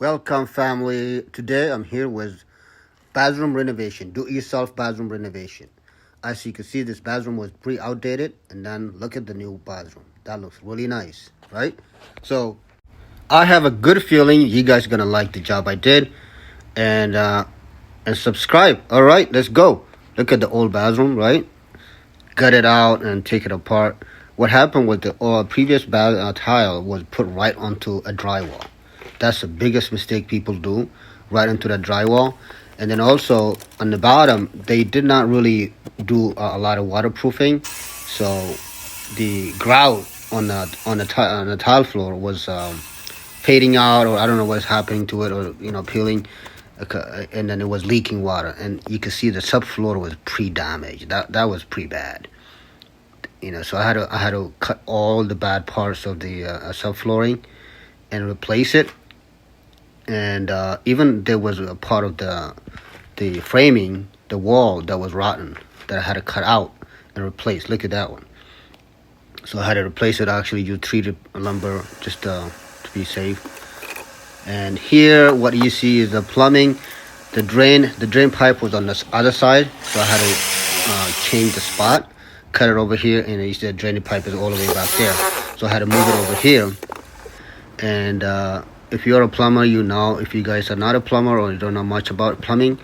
Welcome, family. Today I'm here with bathroom renovation, do-it-yourself bathroom renovation. As you can see, this bathroom was pretty outdated, and then look at the new bathroom. That looks really nice, right? So I have a good feeling you guys are gonna like the job I did, and subscribe. All right, let's go. Look at the old bathroom, right? Gut it out and take it apart. What happened with the previous tile was put right onto a drywall. That's the biggest mistake people do, right into the drywall. And then also on the bottom, they did not really do a lot of waterproofing, so the grout on the tile floor was fading out, or I don't know what's happening to it, or peeling, and then it was leaking water, and you could see the subfloor was pre-damaged. That was pretty bad. So I had to cut all the bad parts of the subflooring and replace it. And even there was a part of the framing, the wall that was rotten, that I had to cut out and replace. Look at that one. So I had to replace it. I actually used treated lumber just to be safe. And here, what you see is the plumbing. The drain pipe was on the other side, so I had to change the spot, cut it over here, and you see the drain pipe is all the way back there. So I had to move it over here. And if you're a plumber, you know. If you guys are not a plumber or you don't know much about plumbing,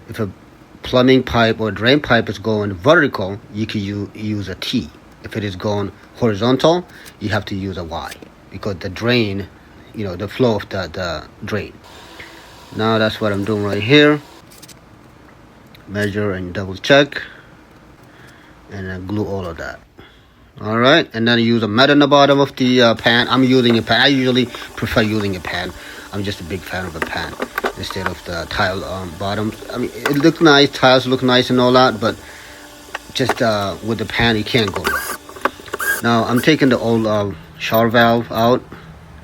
if a plumbing pipe or drain pipe is going vertical, you can use a T. If it is going horizontal, you have to use a Y, because the drain, the flow of the drain. Now that's what I'm doing right here. Measure and double check, and then glue all of that. All right, and then use a mat on the bottom of the pan. I'm using a pan. I usually prefer using a pan. I'm just a big fan of a pan instead of the tile bottoms. I mean, it looks nice. Tiles look nice and all that, but just with the pan, you can't go wrong. Now I'm taking the old shower valve out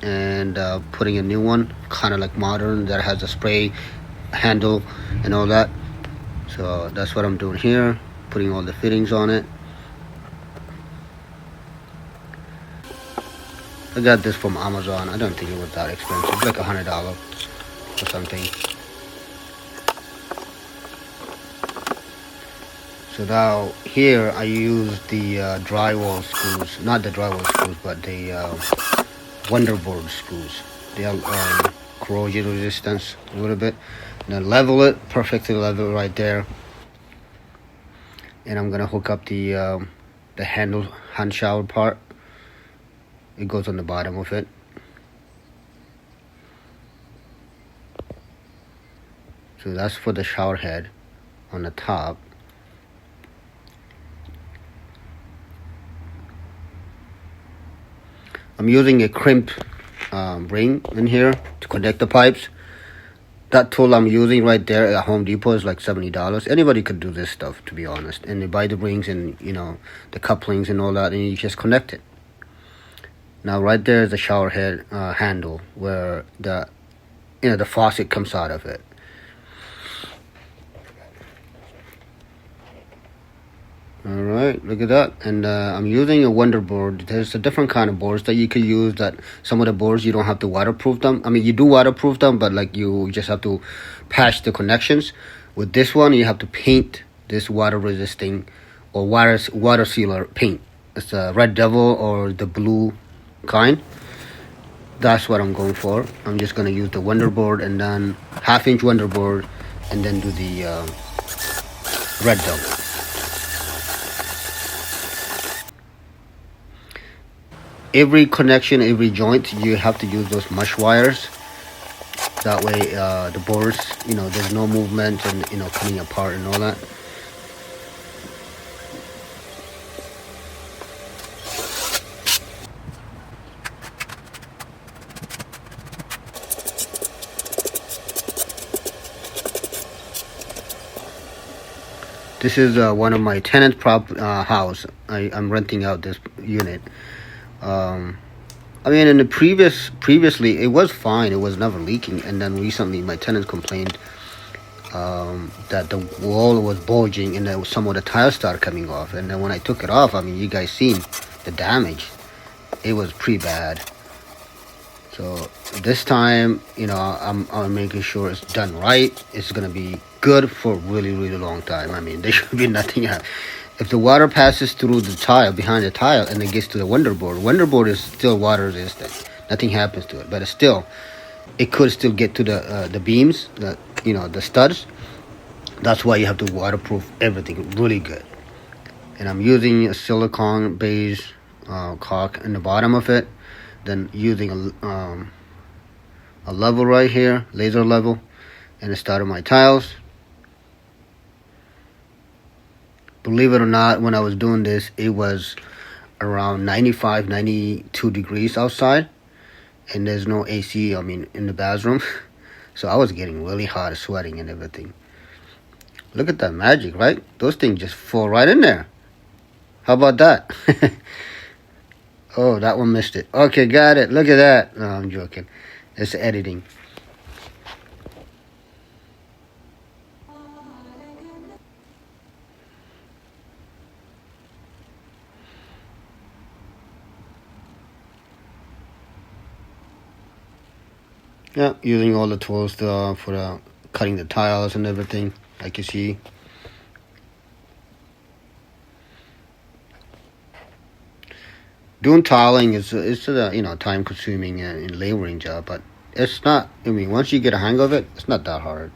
and putting a new one, kind of like modern, that has a spray handle and all that. So that's what I'm doing here, putting all the fittings on it. I got this from Amazon. I don't think it was that expensive. It's like $100 or something. So now here I use the drywall screws, not the drywall screws, but the Wonderboard screws. They are corrosion resistance a little bit. And then level it, perfectly level right there. And I'm gonna hook up the hand shower part. It goes on the bottom of it. So that's for the shower head on the top. I'm using a crimp ring in here to connect the pipes. That tool I'm using right there at Home Depot is like $70. Anybody could do this stuff, to be honest. And you buy the rings and the couplings and all that, and you just connect it. Now right there is the shower head handle where the faucet comes out of it. All right, look at that. And I'm using a Wonderboard. There's a different kind of boards that you can use. That some of the boards you don't have to waterproof them. I mean, you do waterproof them, but like you just have to patch the connections. With this one, you have to paint this water resisting or water sealer paint. It's the Red Devil or the blue kind. That's what I'm going for. I'm just going to use the Wonderboard, and then 1/2-inch Wonderboard, and then do the Red Devil. Every connection, every joint, you have to use those mesh wires. That way the boards, there's no movement and coming apart and all that. This is one of my tenant house. I'm renting out this unit. I mean, in the previously it was fine. It was never leaking, and then recently my tenants complained that the wall was bulging and then some of the tiles started coming off. And then when I took it off, I mean, you guys seen the damage. It was pretty bad. So this time, I'm making sure it's done right. It's gonna be good for a really, really long time. I mean, there should be nothing. If the water passes through the tile, behind the tile, and it gets to the window board is still water resistant. Nothing happens to it, but it's still, it could still get to the beams, the studs. That's why you have to waterproof everything really good. And I'm using a silicone base caulk in the bottom of it. Then using a level right here, laser level, and the start of my tiles. Believe it or not, when I was doing this, it was around 95, 92 degrees outside, and there's no AC, in the bathroom. So I was getting really hot, sweating and everything. Look at that magic, right? Those things just fall right in there. How about that? Oh, that one missed it. Okay, got it. Look at that. No, I'm joking. It's editing. Yeah, using all the tools for cutting the tiles and everything, like you see. Doing tiling is a time consuming and laboring job, but it's not. Once you get a hang of it, it's not that hard.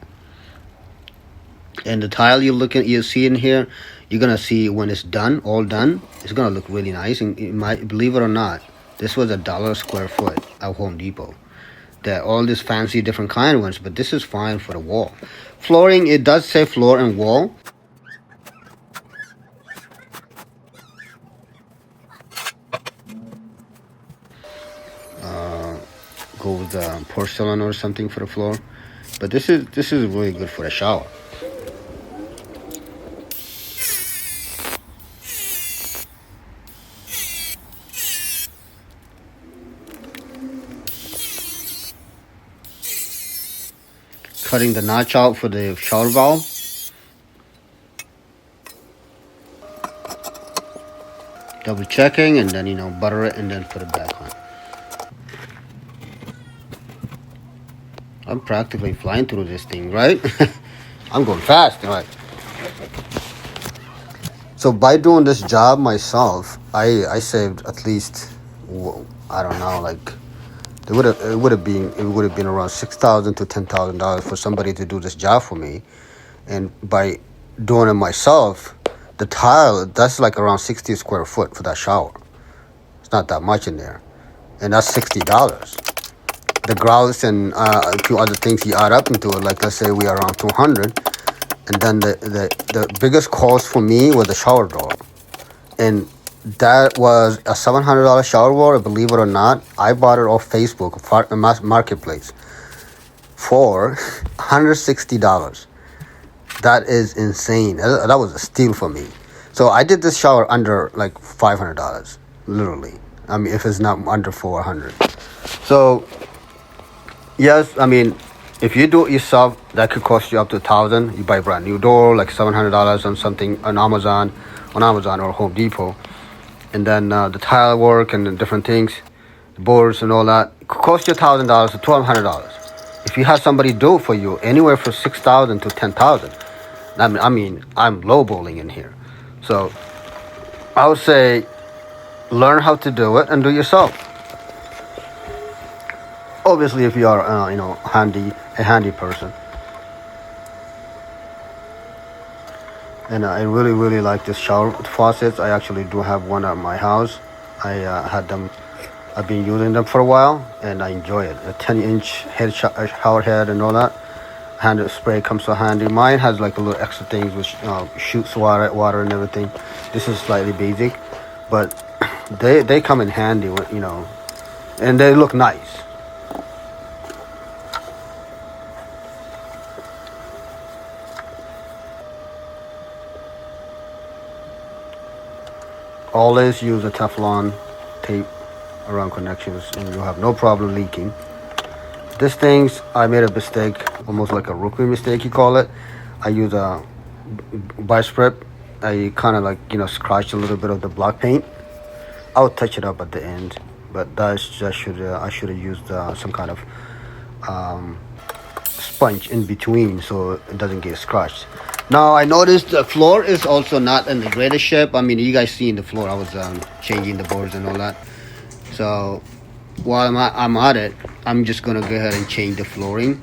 And the tile you see in here, you're gonna see when it's done, all done. It's gonna look really nice. And it might, believe it or not, this was $1 square foot at Home Depot. There are all these fancy different kind of ones, but this is fine for the wall. Flooring, it does say floor and wall. Go with porcelain or something for the floor, but this is really good for a shower. Cutting the notch out for the shower valve. Double checking, and then butter it and then put it back on. I'm practically flying through this thing, right? I'm going fast, right? So by doing this job myself, I saved at least, I don't know, like it would have been around $6,000 to $10,000 for somebody to do this job for me, and by doing it myself, the tile, that's like around 60 square foot for that shower. It's not that much in there, and that's $60. The grouts and a few other things you add up into it, like let's say we are around 200, and then the biggest cost for me was the shower door, and that was a $700 shower door. Believe it or not, I bought it off Facebook marketplace for $160. That is insane. That was a steal for me. So I did this shower under like $500, literally. If it's not under $400. So yes, if you do it yourself, that could cost you up to $1,000. You buy a brand new door, like $700 on something on Amazon or Home Depot, and then the tile work and the different things, the boards and all that, it could cost you $1,000 to $1,200. If you have somebody do it for you, anywhere from $6,000 to $10,000. I'm lowballing in here, so I would say learn how to do it and do it yourself. Obviously, if you are, a handy person. And I really, really like this shower faucets. I actually do have one at my house. I've been using them for a while, and I enjoy it. A 10-inch shower head and all that. Hand spray comes so handy. Mine has like a little extra things which shoots water and everything. This is slightly basic, but they come in handy, and they look nice. Always use a Teflon tape around connections and you'll have no problem leaking. This things, I made a mistake, almost like a rookie mistake you call it. I use a bi-strip. I kind of scratch a little bit of the black paint. I'll touch it up at the end. but that should I should have used some kind of sponge in between so it doesn't get scratched. Now I noticed the floor is also not in the greatest shape. I mean, you guys see in the floor I was changing the boards and all that. So while I'm at it, I'm just gonna go ahead and change the flooring.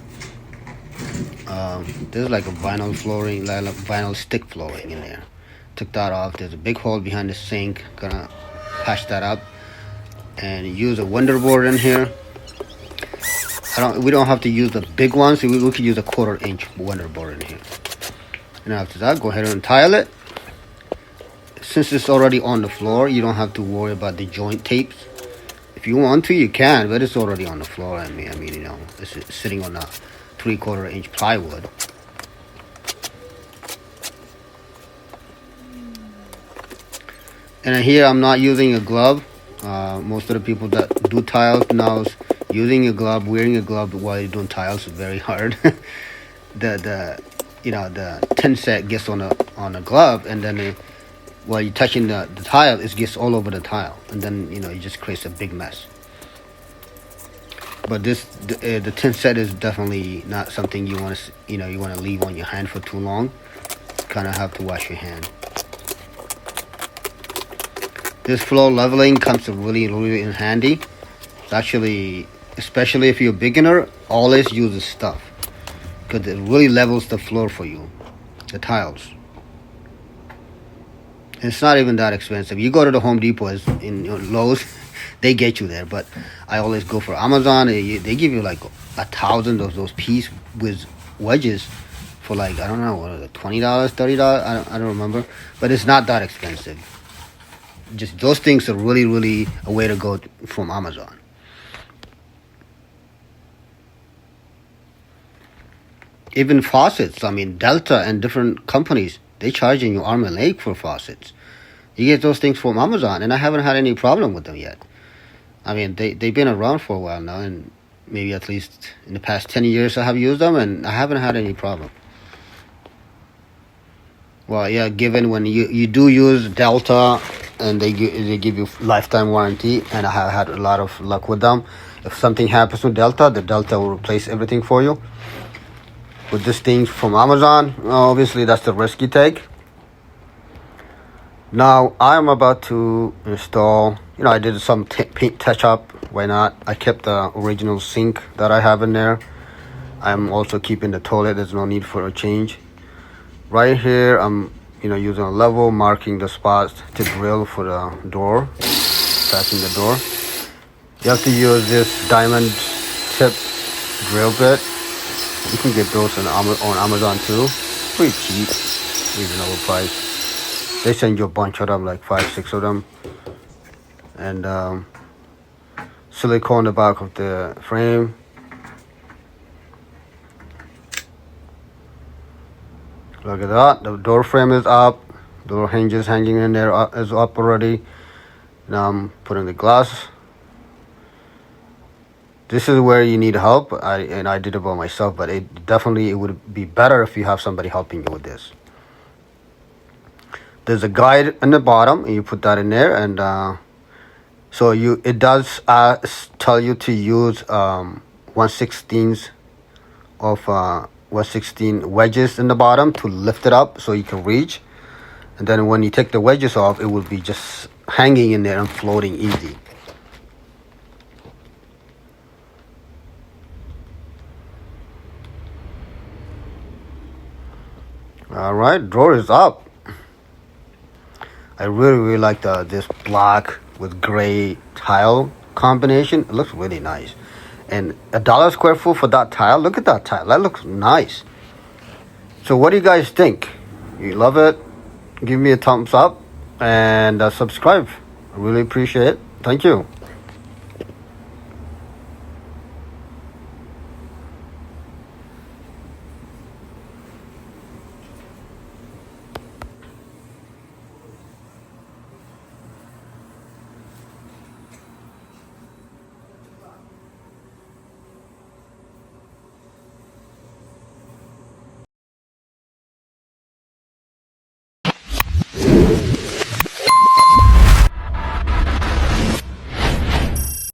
There's like a vinyl flooring, like vinyl stick flooring in there. Took that off. There's a big hole behind the sink. Gonna patch that up and use a window board in here. We don't have to use the big ones. We could use a 1/4 inch window board in here. And after that, go ahead and tile it. Since it's already on the floor, you don't have to worry about the joint tapes. If you want to, you can, but it's already on the floor. I mean, you know, it's sitting on a 3/4 inch plywood. And here I'm not using a glove. Most of the people that do tiles now, using a glove, wearing a glove while you're doing tiles is very hard. the tin set gets on a glove, and then while you're touching the tile, it gets all over the tile, and then it just creates a big mess. But the tin set is definitely not something you want to leave on your hand for too long. Kind of have to wash your hand. This floor leveling comes really, really in handy. It's actually, especially if you're a beginner, always use this stuff because it really levels the floor for you, the tiles. And it's not even that expensive. You go to the Home Depot, in Lowe's, they get you there. But I always go for Amazon. They give you like 1,000 of those pieces with wedges for like, I don't know, what is it, $20, $30? I don't remember. But it's not that expensive. Just those things are really, really a way to go from Amazon. Even faucets, I mean, Delta and different companies, they charging you arm and leg for faucets. You get those things from Amazon, and I haven't had any problem with them yet. I mean, they've been around for a while now, and maybe at least in the past 10 years I have used them, and I haven't had any problem. Well, yeah, given when you do use Delta, and they give you lifetime warranty, and I have had a lot of luck with them. If something happens with Delta, the Delta will replace everything for you. With this thing from Amazon, obviously that's the risk you take. Now I'm about to install, I did some paint touch up. Why not? I kept the original sink that I have in there. I'm also keeping the toilet. There's no need for a change. Right here, I'm using a level, marking the spots to drill for the door, attaching the door. You have to use this diamond tip drill bit. You can get those on Amazon too. Pretty cheap, reasonable price. They send you a bunch of them, like 5-6 of them. And silicone the back of the frame. Look at that. The door frame is up. The door hinges hanging in there is up already. Now I'm putting the glass. This is where you need help. I did it by myself, but it would be better if you have somebody helping you with this. There's a guide in the bottom, and you put that in there, and so it does tell you to use 1/16 of 1/16 wedges in the bottom to lift it up so you can reach. And then when you take the wedges off, it will be just hanging in there and floating easy. All right, drawer is up. I really, really like this black with gray tile combination. It looks really nice. And $1 square foot for that tile. Look at that tile. That looks nice. So what do you guys think? You love it? Give me a thumbs up and subscribe. I really appreciate it. Thank you.